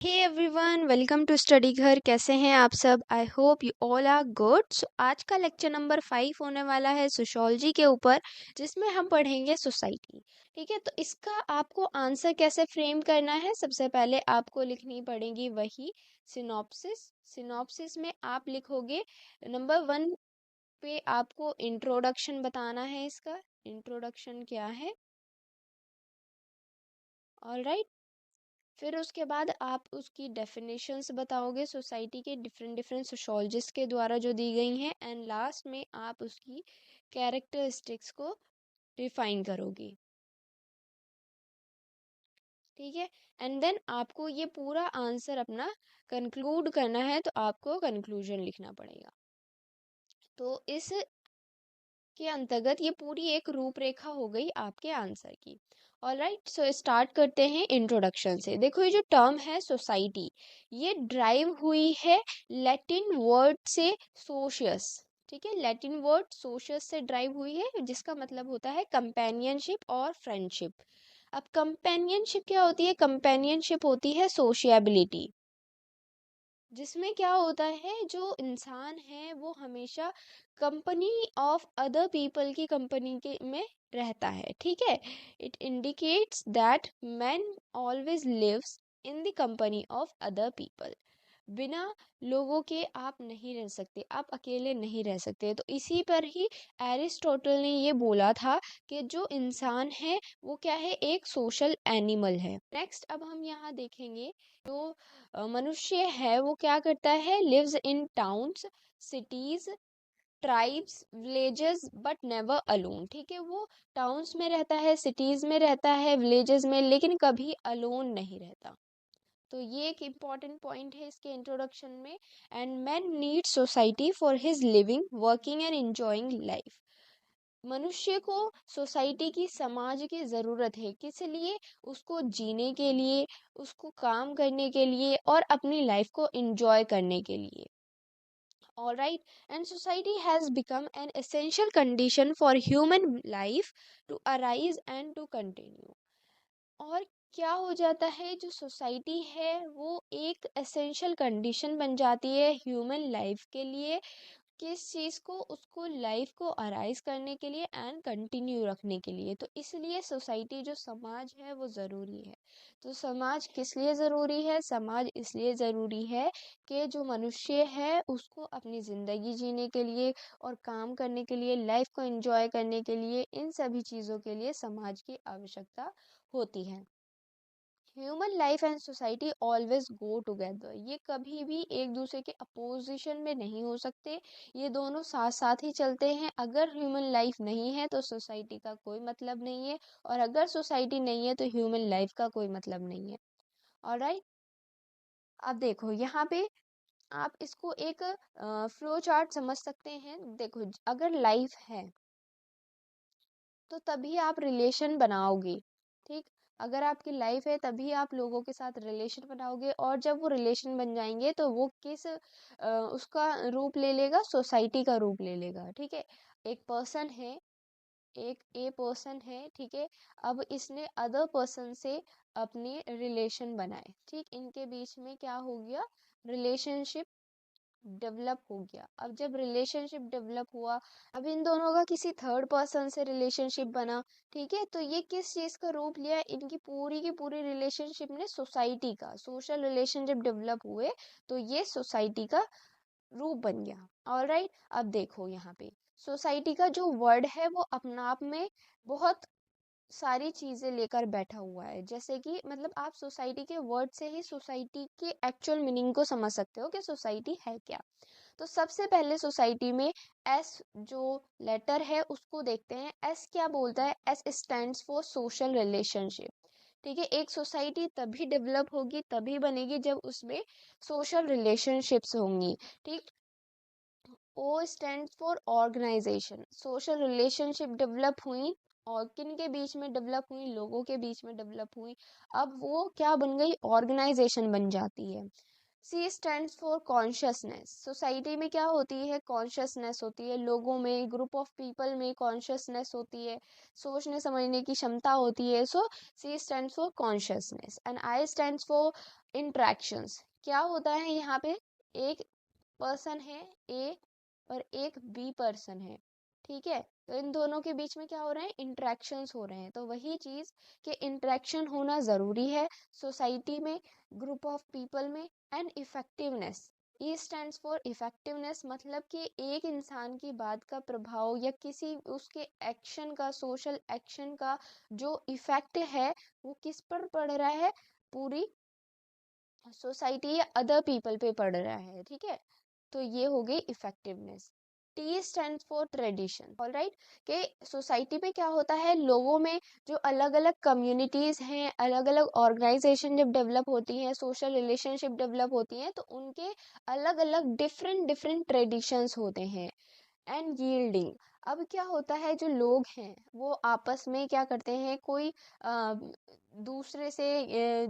Hey everyone, welcome to study Ghar. कैसे हैं आप सब? I hope you all are good. So आज का लेक्चर नंबर 5 होने वाला है सोशियोलॉजी के ऊपर, जिसमें हम पढ़ेंगे सोसाइटी। ठीक है, तो इसका आपको आंसर कैसे फ्रेम करना है, सबसे पहले आपको लिखनी पड़ेगी वही सिनॉप्सिस। सिनॉप्सिस में आप लिखोगे नंबर 1 पे आपको इंट्रोडक्शन बताना है। इसका इंट्रोडक्शन क्या है, ऑलराइट। फिर उसके बाद आप उसकी डेफिनेशंस बताओगे सोसाइटी के डिफरेंट डिफरेंट सोशोलॉजिस्ट के द्वारा जो दी गई हैं, एंड लास्ट में आप उसकी कैरेक्टरिस्टिक्स को डिफाइन करोगे। ठीक है, एंड देन आपको ये पूरा आंसर अपना कंक्लूड करना है, तो आपको कंक्लूजन लिखना पड़ेगा। तो इस के अंतर्गत ये पूरी एक रूपरेखा हो गई आपके आंसर की। ऑलराइट, सो स्टार्ट करते हैं इंट्रोडक्शन से। देखो, ये जो टर्म है सोसाइटी, ये ड्राइव हुई है लैटिन वर्ड से सोशियस। ठीक है, लैटिन वर्ड सोशियस से ड्राइव हुई है, जिसका मतलब होता है कंपेनियनशिप और फ्रेंडशिप। अब कंपेनियनशिप क्या होती है? कंपेनियनशिप होती है सोशिएबिलिटी, जिसमें क्या होता है, जो इंसान है वो हमेशा कंपनी ऑफ अदर पीपल की कंपनी के में रहता है। ठीक है, it indicates that man always lives in the company of other people. बिना लोगों के आप नहीं रह सकते, आप अकेले नहीं रह सकते। तो इसी पर ही एरिस्टोटल ने ये बोला था कि जो इंसान है वो क्या है, एक सोशल एनिमल है। नेक्स्ट अब हम यहाँ देखेंगे, जो मनुष्य है वो क्या करता है, lives in towns, cities, tribes, villages, but never alone. ठीक है, वो टाउन्स में रहता है, सिटीज में रहता है, विलेजेस में, लेकिन कभी अलोन नहीं रहता। तो ये एक इम्पॉर्टेंट पॉइंट है इसके इंट्रोडक्शन में। And man need society for his living, working and enjoying life. मनुष्य को सोसाइटी की, समाज की ज़रूरत है, किस लिए? उसको जीने के लिए, उसको काम करने के लिए, और अपनी लाइफ को एंजॉय करने के लिए। All right, and society has become an essential condition for human life to arise and to continue. और क्या हो जाता है, जो सोसाइटी है वो एक एसेंशियल कंडीशन बन जाती है ह्यूमन लाइफ के लिए। किस चीज़ को? उसको लाइफ को अराइज करने के लिए एंड कंटिन्यू रखने के लिए। तो इसलिए सोसाइटी, जो समाज है, वो ज़रूरी है। तो समाज किस लिए ज़रूरी है? समाज इसलिए ज़रूरी है कि जो मनुष्य है उसको अपनी ज़िंदगी जीने के लिए और काम करने के लिए, लाइफ को एंजॉय करने के लिए, इन सभी चीज़ों के लिए समाज की आवश्यकता होती है। Human life and society always go together, ये कभी भी एक दूसरे के अपोजिशन में नहीं हो सकते, ये दोनों साथ साथ ही चलते हैं। अगर ह्यूमन लाइफ नहीं है तो सोसाइटी का कोई मतलब नहीं है, और अगर सोसाइटी नहीं है तो ह्यूमन लाइफ का कोई मतलब नहीं है। ऑलराइट, अब देखो यहाँ पे आप इसको एक फ्लो चार्ट समझ सकते हैं। देखो, अगर लाइफ है तो तभी आप रिलेशन बनाओगे। ठीक, अगर आपकी लाइफ है तभी आप लोगों के साथ रिलेशन बनाओगे, और जब वो रिलेशन बन जाएंगे तो वो किस उसका रूप ले लेगा, सोसाइटी का रूप ले लेगा। ठीक है, एक पर्सन है, एक ए पर्सन है, ठीक है, अब इसने अदर पर्सन से अपने रिलेशन बनाए। ठीक, इनके बीच में क्या हो गया, रिलेशनशिप डेवलप हो गया। अब जब रिलेशनशिप डेवलप हुआ, अब इन दोनों का किसी थर्ड पर्सन से रिलेशनशिप बना। ठीक है, तो ये किस चीज का रूप लिया, इनकी पूरी की पूरी रिलेशनशिप ने सोसाइटी का, सोशल रिलेशनशिप डेवलप हुए, तो ये सोसाइटी का रूप बन गया। ऑलराइट, अब देखो यहाँ पे सोसाइटी का जो वर्ड है वो अपने आप में बहुत सारी चीजें लेकर बैठा हुआ है। जैसे कि मतलब आप सोसाइटी के वर्ड से ही सोसाइटी के एक्चुअल मीनिंग को समझ सकते हो कि सोसाइटी है क्या। तो सबसे पहले सोसाइटी में एस जो लेटर है उसको देखते हैं। एस क्या बोलता है? S stands for social relationship. ठीक है, एक सोसाइटी तभी डेवलप होगी, तभी बनेगी जब उसमें सोशल रिलेशनशिप्स होंगी। ठीक, O stands for organisation. Social relationship develop हुई, और किन के बीच में डेवलप हुई? लोगों के बीच में डेवलप हुई। अब वो क्या बन गई? ऑर्गेनाइजेशन बन जाती है। C stands for consciousness. Society में क्या होती है? कॉन्शियसनेस होती है, लोगों में, ग्रुप ऑफ पीपल में कॉन्शियसनेस होती है, सोचने समझने की क्षमता होती है। So C stands for consciousness and I stands for interactions. क्या होता है यहाँ पे? एक पर्सन है ए और एक बी पर्सन है, ठीक है? तो इन दोनों के बीच में क्या हो रहे हैं? इंटरेक्शंस हो रहे हैं। तो वही चीज कि इंटरेक्शन होना जरूरी है सोसाइटी में, ग्रुप ऑफ पीपल में। And effectiveness, E stands for effectiveness, मतलब कि एक इंसान की बात का प्रभाव या किसी उसके एक्शन का, सोशल एक्शन का जो इफेक्ट है वो किस पर पड़ रहा है? पूरी सोसाइटी या अदर पीपल पे पड़ रहा है, ठीक है? तो ये हो गई effectiveness. T stand for tradition. Alright, कि सोसाइटी में क्या होता है? लोगों में जो अलग अलग कम्युनिटीज हैं, अलग अलग ऑर्गेनाइजेशन जब डेवलप होती हैं, सोशल रिलेशनशिप डेवलप होती हैं, तो उनके अलग अलग डिफरेंट डिफरेंट ट्रेडिशंस होते हैं। एंड यील्डिंग, अब क्या होता है? जो लोग हैं वो आपस में क्या करते हैं? कोई दूसरे से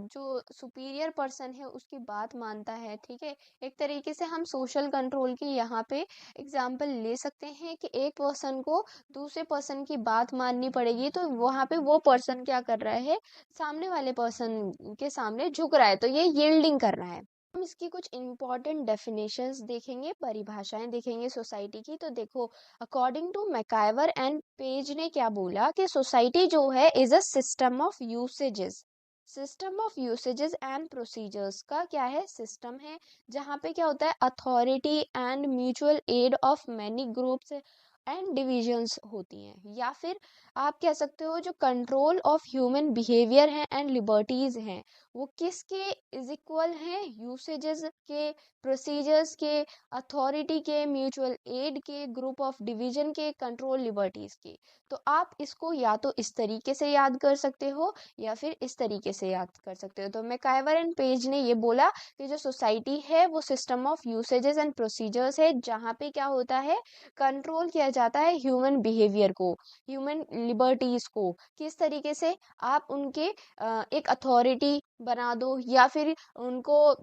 जो सुपीरियर पर्सन है उसकी बात मानता है, ठीक है? एक तरीके से हम सोशल कंट्रोल की यहाँ पे एग्जाम्पल ले सकते हैं कि एक पर्सन को दूसरे पर्सन की बात माननी पड़ेगी, तो वहाँ पे वो पर्सन क्या कर रहा है? सामने वाले पर्सन के सामने झुक रहा है, तो ये यील्डिंग कर रहा है। हम इसकी कुछ इम्पॉर्टेंट डेफिनेशंस देखेंगे, परिभाषाएं देखेंगे सोसाइटी की। तो देखो, according to MacIver and Page ने क्या बोला कि सोसाइटी जो है is a system of usages. System of usages and procedures का क्या है? सिस्टम है जहाँ पे क्या होता है? Authority and mutual aid of many groups and divisions होती हैं। या फिर आप कह सकते हो जो कंट्रोल ऑफ ह्यूमन बिहेवियर है एंड लिबर्टीज हैं, वो किसके इज इक्वल हैं? यूसेजेस के, प्रोसीजर्स के, अथॉरिटी के, म्यूचुअल एड के, ग्रुप ऑफ डिवीजन के, कंट्रोल लिबर्टीज के। तो आप इसको या तो इस तरीके से याद कर सकते हो या फिर इस तरीके से याद कर सकते हो। तो मैकाइवर एंड पेज ने ये बोला कि जो सोसाइटी है वो system of usages and procedures है, जहाँ पे क्या होता है? कंट्रोल किया जाता है ह्यूमन बिहेवियर को, ह्यूमन लिबर्टीज को। किस तरीके से? आप उनके एक अथॉरिटी बना दो या फिर उनको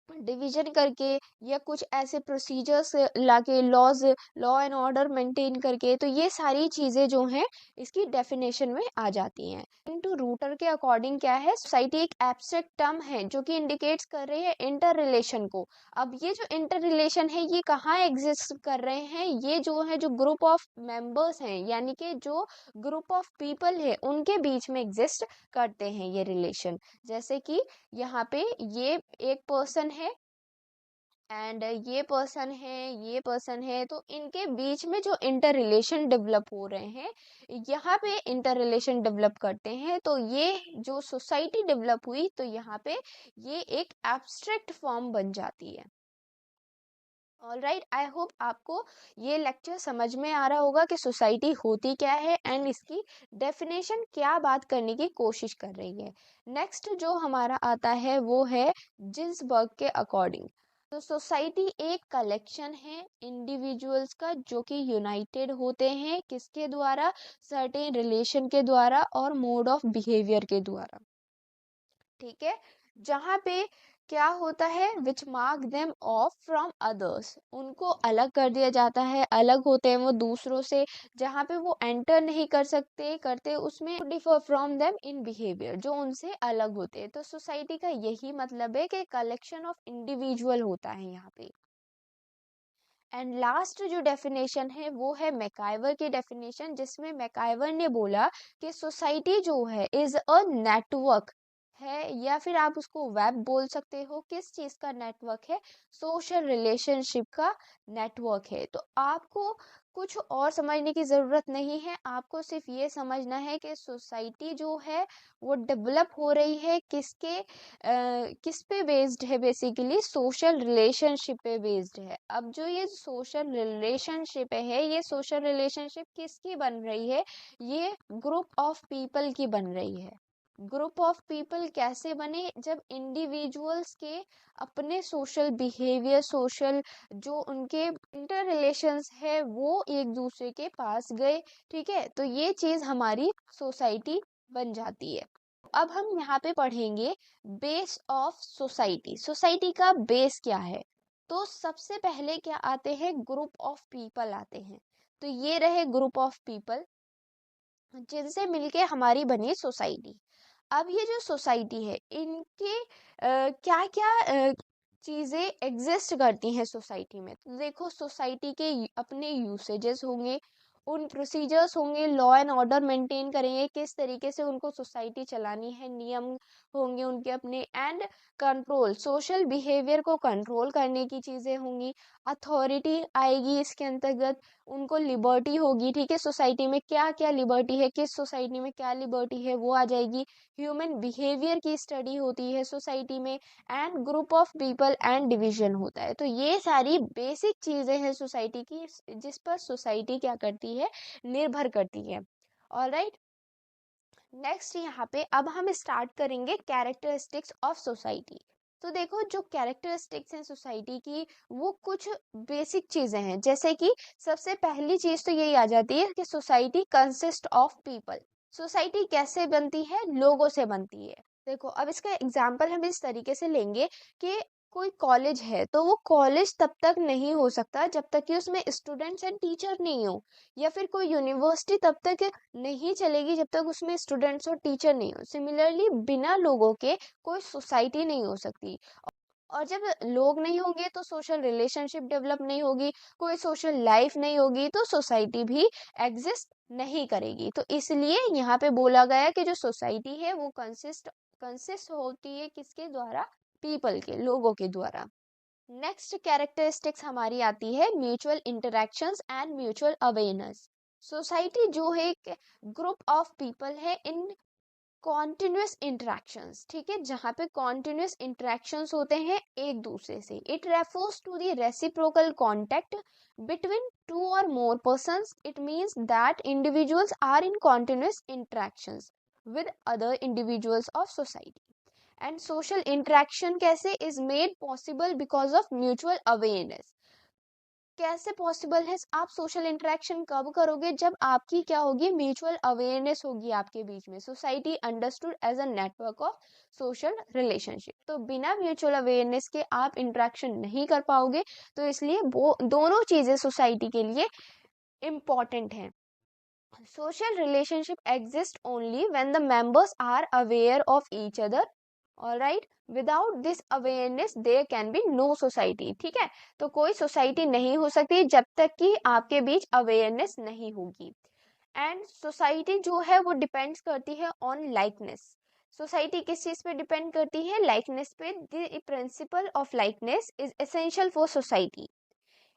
डिवीजन करके या कुछ ऐसे प्रोसीजर्स लाके, laws, law and order maintain करके। तो ये सारी चीजें जो हैं इसकी डेफिनेशन में आ जाती हैं। इनटू रूटर के अकॉर्डिंग क्या है? सोसाइटी एक एब्स्ट्रैक्ट टर्म है जो कि इंडिकेट्स कर रही है इंटर रिलेशन को। अब ये जो इंटर रिलेशन है ये कहाँ एग्जिस्ट कर रहे हैं? ये जो है, जो ग्रुप ऑफ मेंबर्स हैं, यानी कि जो ग्रुप ऑफ पीपल है उनके बीच में एग्जिस्ट करते हैं ये रिलेशन। जैसे कि यहाँ पे ये एक पर्सन है एंड ये पर्सन है, ये पर्सन है, तो इनके बीच में जो इंटर रिलेशन डेवलप हो रहे हैं, यहाँ पे इंटर रिलेशन डेवलप करते हैं। तो ये जो सोसाइटी डेवलप हुई, तो यहाँ पे ये एक एब्स्ट्रैक्ट फॉर्म बन जाती है। ऑलराइट, आई होप आपको ये लेक्चर समझ में आ रहा होगा कि सोसाइटी होती क्या है एंड इसकी डेफिनेशन क्या बात करने की कोशिश कर रही है। नेक्स्ट जो हमारा आता है वो है जिन्सबर्ग के अकॉर्डिंग। तो सोसाइटी एक कलेक्शन है इंडिविजुअल्स का जो कि यूनाइटेड होते हैं किसके द्वारा? सर्टेन रिलेशन के द्वारा और मोड ऑफ बिहेवियर के द्वारा, ठीक है? जहाँ पे क्या होता है? Which mark them of from others, उनको अलग कर दिया जाता है, अलग होते हैं वो दूसरों से। जहाँ पे वो एंटर नहीं कर सकते करते उसमें differ from them in behaviour, जो उनसे अलग होते हैं। तो सोसाइटी का यही मतलब है कि कलेक्शन ऑफ इंडिविजुअल होता है यहाँ पे। एंड लास्ट जो डेफिनेशन है वो है मैकाइवर की डेफिनेशन, जिसमें मैकाइवर ने बोला कि सोसाइटी जो है इज अ नेटवर्क है, या फिर आप उसको वेब बोल सकते हो। किस चीज का नेटवर्क है? सोशल रिलेशनशिप का नेटवर्क है। तो आपको कुछ और समझने की जरूरत नहीं है, आपको सिर्फ ये समझना है कि सोसाइटी जो है वो डेवलप हो रही है किस पे बेस्ड है? बेसिकली सोशल रिलेशनशिप पे बेस्ड है। अब जो ये सोशल रिलेशनशिप है, ये सोशल रिलेशनशिप किसकी बन रही है? ये ग्रुप ऑफ पीपल की बन रही है। ग्रुप ऑफ पीपल कैसे बने? जब इंडिविजुअल्स के अपने सोशल बिहेवियर, सोशल जो उनके इंटर रिलेशंस है वो एक दूसरे के पास गए, ठीक है? तो ये चीज हमारी सोसाइटी बन जाती है। अब हम यहाँ पे पढ़ेंगे बेस ऑफ सोसाइटी। सोसाइटी का बेस क्या है? तो सबसे पहले क्या आते हैं? ग्रुप ऑफ पीपल आते हैं। तो ये रहे ग्रुप ऑफ पीपल जिनसे मिलके हमारी बनी सोसाइटी। अब ये जो सोसाइटी है इनके क्या क्या चीजें एग्जिस्ट करती हैं सोसाइटी में। तो देखो सोसाइटी के अपने यूसेजेस होंगे, उन प्रोसीजर्स होंगे, लॉ एंड ऑर्डर मेंटेन करेंगे, किस तरीके से उनको सोसाइटी चलानी है, नियम होंगे उनके अपने, एंड कंट्रोल, सोशल बिहेवियर को कंट्रोल करने की चीजें होंगी। अथॉरिटी आएगी इसके अंतर्गत, उनको लिबर्टी होगी। ठीक है, सोसाइटी में क्या क्या लिबर्टी है, किस सोसाइटी में क्या लिबर्टी है वो आ जाएगी। ह्यूमन बिहेवियर की स्टडी होती है सोसाइटी में, and group of people and division होता है। तो ये सारी बेसिक चीजें हैं सोसाइटी की, जिस पर सोसाइटी क्या करती है, निर्भर करती है। ऑलराइट, नेक्स्ट यहाँ पे अब हम स्टार्ट करेंगे कैरेक्टरिस्टिक्स ऑफ सोसाइटी। तो देखो जो कैरेक्टरिस्टिक्स हैं सोसाइटी की वो कुछ बेसिक चीजें हैं, जैसे कि सबसे पहली चीज तो यही आ जाती है कि society consist of people. Society कैसे बनती है? लोगों से बनती है। देखो अब इसका एग्जाम्पल हम इस तरीके से लेंगे कि कोई कॉलेज है तो वो कॉलेज तब तक नहीं हो सकता जब तक कि उसमें स्टूडेंट्स एंड टीचर नहीं हो, या फिर कोई यूनिवर्सिटी तब तक नहीं चलेगी जब तक उसमें स्टूडेंट्स और टीचर नहीं हो। सिमिलरली बिना लोगों के कोई सोसाइटी नहीं हो सकती, और जब लोग नहीं होंगे तो सोशल रिलेशनशिप डेवलप नहीं होगी, कोई सोशल लाइफ नहीं होगी, तो सोसाइटी भी एग्जिस्ट नहीं करेगी। तो इसलिए यहाँ पे बोला गया कि जो सोसाइटी है वो कंसिस्ट होती है किसके द्वारा? पीपल के, लोगों के द्वारा। नेक्स्ट कैरेक्टरिस्टिक्स हमारी आती है mutual interactions and mutual awareness. Society जो है एक ग्रुप ऑफ पीपल है इन कॉन्टिन्यूस इंटरेक्शंस, ठीक है, जहाँ पे कॉन्टिन्यूस इंटरेक्शंस होते हैं एक दूसरे से। It refers to the reciprocal contact between two or more persons. It means that individuals are in continuous interactions with other individuals of society. And social interaction कैसे is made possible because of mutual awareness. कैसे possible है? आप social interaction कब करोगे? जब आपकी क्या होगी? म्यूचुअल अवेयरनेस होगी आपके बीच में। Society understood as a network of social relationship. तो बिना म्यूचुअल अवेयरनेस के आप इंटरेक्शन नहीं कर पाओगे। तो इसलिए वो दोनों चीजें सोसाइटी के लिए इम्पॉर्टेंट हैं। Social relationship exists only when the members are aware of each other. All right, without this awareness there can be no society. ठीक है, तो कोई सोसाइटी नहीं हो सकती जब तक कि आपके बीच अवेयरनेस नहीं होगी। एंड सोसाइटी जो है वो डिपेंड्स करती है ऑन लाइकनेस। सोसाइटी किस चीज पे डिपेंड करती है? लाइकनेस पे। The principle of likeness is essential for society.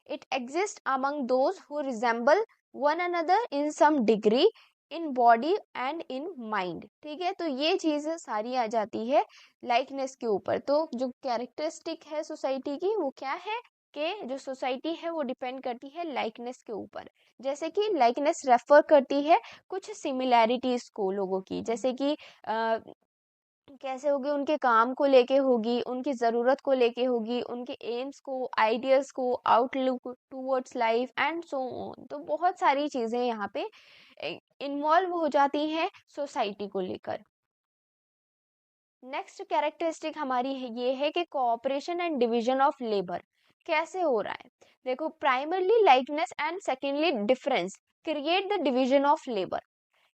It exists among those who resemble one another in some degree in body and in mind. ठीक है, तो ये चीजें सारी आ जाती है लाइकनेस के ऊपर। तो जो कैरेक्टरिस्टिक है सोसाइटी की वो क्या है कि जो सोसाइटी है वो डिपेंड करती है लाइकनेस के ऊपर। जैसे कि लाइकनेस रेफर करती है कुछ सिमिलैरिटीज को लोगों की, जैसे कि कैसे होगी? उनके काम को लेके होगी, उनकी ज़रूरत को लेके होगी, उनके एम्स को, आइडियाज़ को, outlook towards life and so on. तो बहुत सारी चीज़ें यहाँ पे इन्वॉल्व हो जाती हैं सोसाइटी को लेकर। नेक्स्ट कैरेक्टरिस्टिक हमारी ये है कि cooperation and division of labour कैसे हो रहा है। देखो primarily likeness and secondly difference create the division of labour.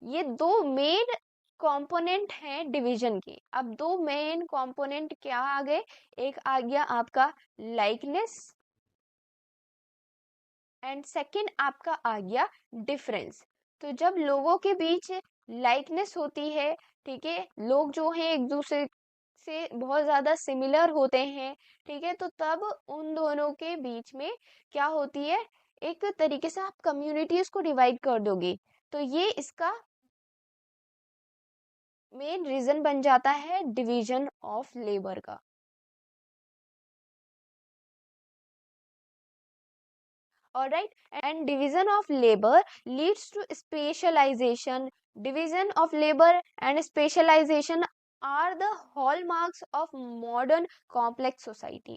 ये दो मेन कंपोनेंट हैं डिवीजन के। अब दो मेन कंपोनेंट क्या आ गए? एक आ गया आपका लाइकनेस एंड सेकंड आपका आ गया डिफरेंस। तो जब लोगों के बीच लाइकनेस होती है, ठीक है, लोग जो हैं एक दूसरे से बहुत ज्यादा सिमिलर होते हैं, ठीक है, तो तब उन दोनों के बीच में क्या होती है? एक तरीके से आप कम्युनिटीज को डिवाइड कर दोगे। तो ये इसका मेन रीजन बन जाता है डिवीजन ऑफ लेबर का। Alright, and division of labor leads to specialization. Division of labor and specialization are the hallmarks of modern complex society.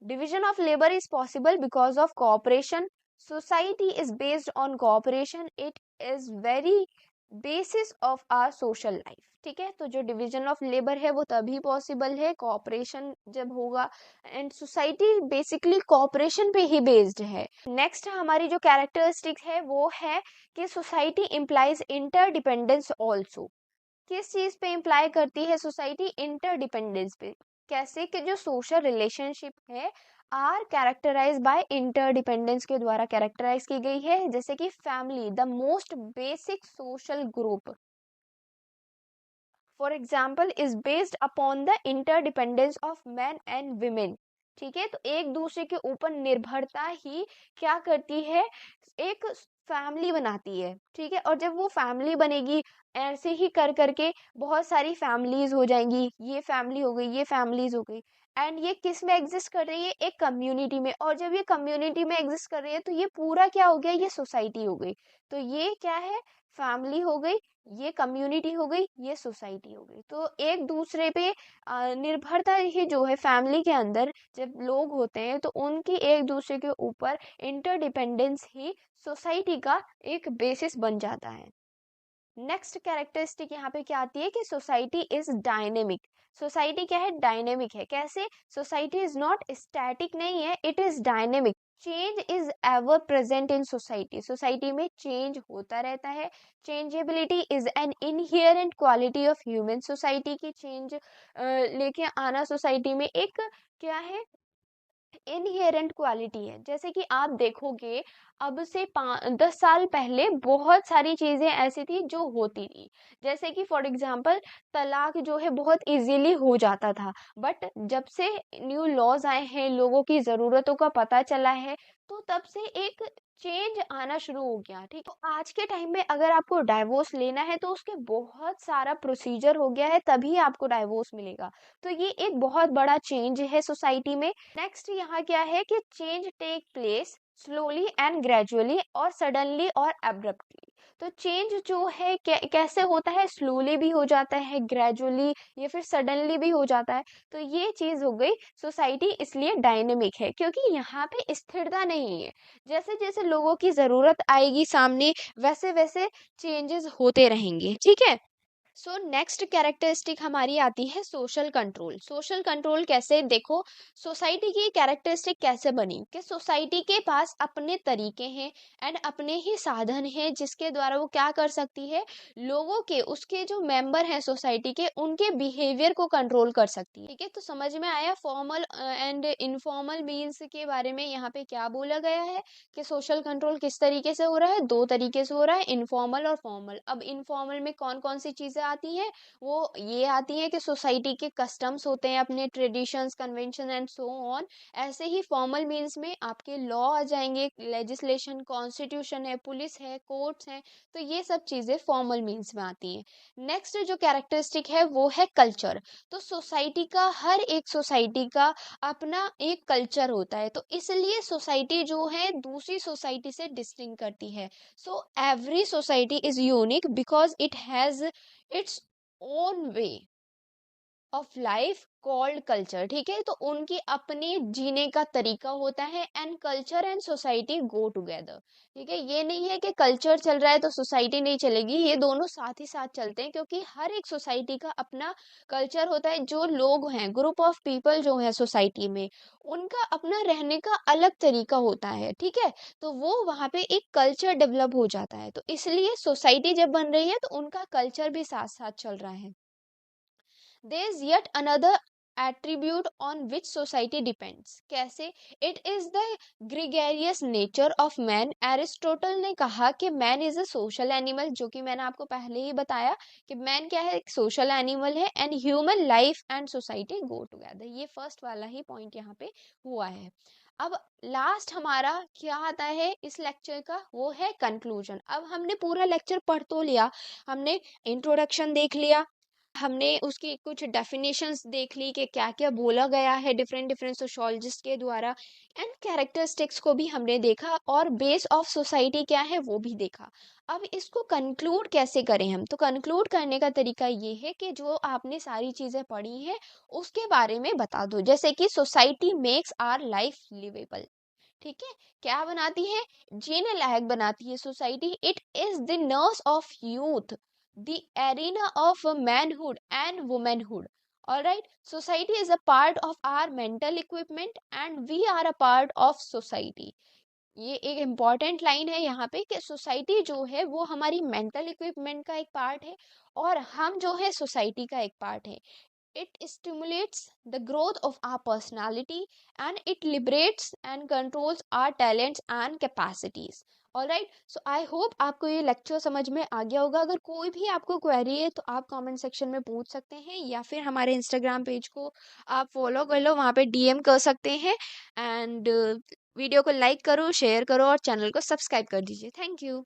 Division of labor is possible because of cooperation. Society is based on cooperation. It is very basis of our social life. ठीक है, तो जो division of labour है वो तभी possible है cooperation जब होगा, एंड सोसाइटी बेसिकली कोऑपरेशन पे ही बेस्ड है। नेक्स्ट हमारी जो कैरेक्टरिस्टिक है वो है कि सोसाइटी इम्प्लाइज इंटरडिपेंडेंस ऑल्सो। किस चीज पे इम्प्लाई करती है सोसाइटी? इंटरडिपेंडेंस पे। कैसे? कि जो सोशल रिलेशनशिप है आर कैरेक्टराइज बाय इंटरडिपेंडेंस के द्वारा कैरेक्टराइज की गई है। जैसे कि family the most basic social group for example is based upon the interdependence of man and women. ठीक है, तो एक दूसरे के ऊपर निर्भरता ही क्या करती है? एक फैमिली बनाती है। ठीक है, और जब वो फैमिली बनेगी ऐसे ही कर करके बहुत सारी फैमिलीज हो जाएंगी, ये फैमिली हो गई, ये फैमिलीज हो गई, एंड ये किस में एग्जिस्ट कर रही है? एक कम्युनिटी में। और जब ये कम्युनिटी में एग्जिस्ट कर रही है तो ये पूरा क्या हो गया? ये सोसाइटी हो गई। तो ये क्या है? फैमिली हो गई, ये कम्युनिटी हो गई, ये सोसाइटी हो गई। तो एक दूसरे पे निर्भरता ही जो है फैमिली के अंदर जब लोग होते हैं तो उनकी एक दूसरे के ऊपर इंटरडिपेंडेंस ही सोसाइटी का एक बेसिस बन जाता है। नेक्स्ट कैरेक्टरिस्टिक यहाँ पे क्या आती है कि सोसाइटी इज डायनेमिक। सोसाइटी क्या है? डायनेमिक है। कैसे? सोसाइटी इज नॉट स्टैटिक नहीं है, it is dynamic. Change is ever present in society. Society में चेंज होता रहता है। Changeability is an inherent quality of human. Society की चेंज लेके आना सोसाइटी में एक क्या है? इनहेरेंट क्वालिटी है। जैसे कि आप देखोगे अब से 10 साल पहले बहुत सारी चीजें ऐसी थी जो होती थी। जैसे कि फॉर एग्जांपल तलाक जो है बहुत इजीली हो जाता था, बट जब से न्यू लॉज आए हैं, लोगों की जरूरतों का पता चला है, तो तब से एक चेंज आना शुरू हो गया। ठीक, तो आज के टाइम में अगर आपको डाइवोर्स लेना है तो उसके बहुत सारा प्रोसीजर हो गया है, तभी आपको डाइवोर्स मिलेगा। तो ये एक बहुत बड़ा चेंज है सोसाइटी में। नेक्स्ट यहाँ क्या है कि change take place slowly and gradually और सडनली और एब्रप्टली। तो चेंज जो है कैसे होता है? स्लोली भी हो जाता है, ग्रेजुअली या फिर सडनली भी हो जाता है। तो ये चीज हो गई सोसाइटी इसलिए डायनेमिक है क्योंकि यहाँ पे स्थिरता नहीं है। जैसे जैसे लोगों की जरूरत आएगी सामने वैसे वैसे चेंजेस होते रहेंगे। ठीक है, सो नेक्स्ट कैरेक्टरिस्टिक हमारी आती है सोशल कंट्रोल। सोशल कंट्रोल कैसे? देखो सोसाइटी की कैरेक्टरिस्टिक कैसे बनी कि सोसाइटी के पास अपने तरीके हैं एंड अपने ही साधन हैं जिसके द्वारा वो क्या कर सकती है? लोगों के, उसके जो मेंबर हैं सोसाइटी के, उनके बिहेवियर को कंट्रोल कर सकती है। ठीक है, तो समझ में आया फॉर्मल एंड इनफॉर्मल मीन्स के बारे में यहाँ पे क्या बोला गया है कि सोशल कंट्रोल किस तरीके से हो रहा है? दो तरीके से हो रहा है, इनफॉर्मल और फॉर्मल। अब इनफॉर्मल में कौन कौन सी चीजें आती हैं? वो ये आती हैं कि सोसाइटी के कस्टम्स होते हैं, अपने traditions, convention and so on. ऐसे ही फॉर्मल मीन्स में आपके लॉ आ जाएंगे, लेजिस्लेशन, कॉन्स्टिट्यूशन है, पुलिस है, कोर्ट्स हैं। तो ये सब चीजें फॉर्मल मीन्स में आती हैं। नेक्स्ट जो कैरेक्टरिस्टिक है वो है कल्चर। तो सोसाइटी का, हर एक सोसाइटी का अपना एक कल्चर होता है, तो इसलिए सोसाइटी जो है दूसरी सोसाइटी से डिस्टिंग करती है। So every society is unique because it has its own way of life called culture. ठीक है, तो उनकी अपने जीने का तरीका होता है and culture and society go together. ठीक है, ये नहीं है कि कल्चर चल रहा है तो सोसाइटी नहीं चलेगी, ये दोनों साथ ही साथ चलते हैं क्योंकि हर एक सोसाइटी का अपना कल्चर होता है। जो लोग हैं, ग्रुप ऑफ पीपल जो है सोसाइटी में, उनका अपना रहने का अलग तरीका होता है। ठीक है, तो वो वहाँ पे एक कल्चर डेवलप हो जाता है। तो इसलिए सोसाइटी जब बन रही है तो उनका कल्चर भी साथ साथ चल रहा है। There is yet another attribute on which society depends. कैसे? It is the gregarious nature of man. Aristotle ने कहा कि man is a social animal, जो कि मैंने आपको पहले ही बताया कि man क्या है? एक social animal है and human life and society go together. ये फर्स्ट वाला ही पॉइंट यहाँ पे हुआ है। अब लास्ट हमारा क्या आता है इस लेक्चर का? वो है कंक्लूजन। अब हमने पूरा लेक्चर पढ़ तो लिया, हमने इंट्रोडक्शन देख लिया, हमने उसकी कुछ डेफिनेशंस देख ली कि क्या क्या बोला गया है डिफरेंट डिफरेंट सोशोलॉजिस्ट के द्वारा, एंड कैरेक्टरिस्टिक्स को भी हमने देखा और बेस ऑफ सोसाइटी क्या है वो भी देखा। अब इसको कंक्लूड कैसे करें हम? तो कंक्लूड करने का तरीका ये है कि जो आपने सारी चीज़ें पढ़ी हैं उसके बारे में बता दो। जैसे कि society makes our life livable. ठीक है, क्या बनाती है? जीने लायक बनाती है society. It is the nurse of youth, the arena of manhood and womanhood. Alright, society is a part of our mental equipment and we are a part of society. ये एक इम्पॉर्टेंट लाइन है यहाँ पे कि society जो है वो हमारी मेंटल इक्विपमेंट का एक पार्ट है और हम जो है सोसाइटी का एक पार्ट है। It stimulates the growth of our personality and it liberates and controls our talents and capacities. Alright, so I hope आपको ये लेक्चर समझ में आ गया होगा। अगर कोई भी आपको क्वेरी है तो आप कमेंट सेक्शन में पूछ सकते हैं या फिर हमारे इंस्टाग्राम पेज को आप फॉलो कर लो, वहाँ पे डीएम कर सकते हैं। एंड वीडियो को लाइक करो, शेयर करो और चैनल को सब्सक्राइब कर दीजिए। Thank you.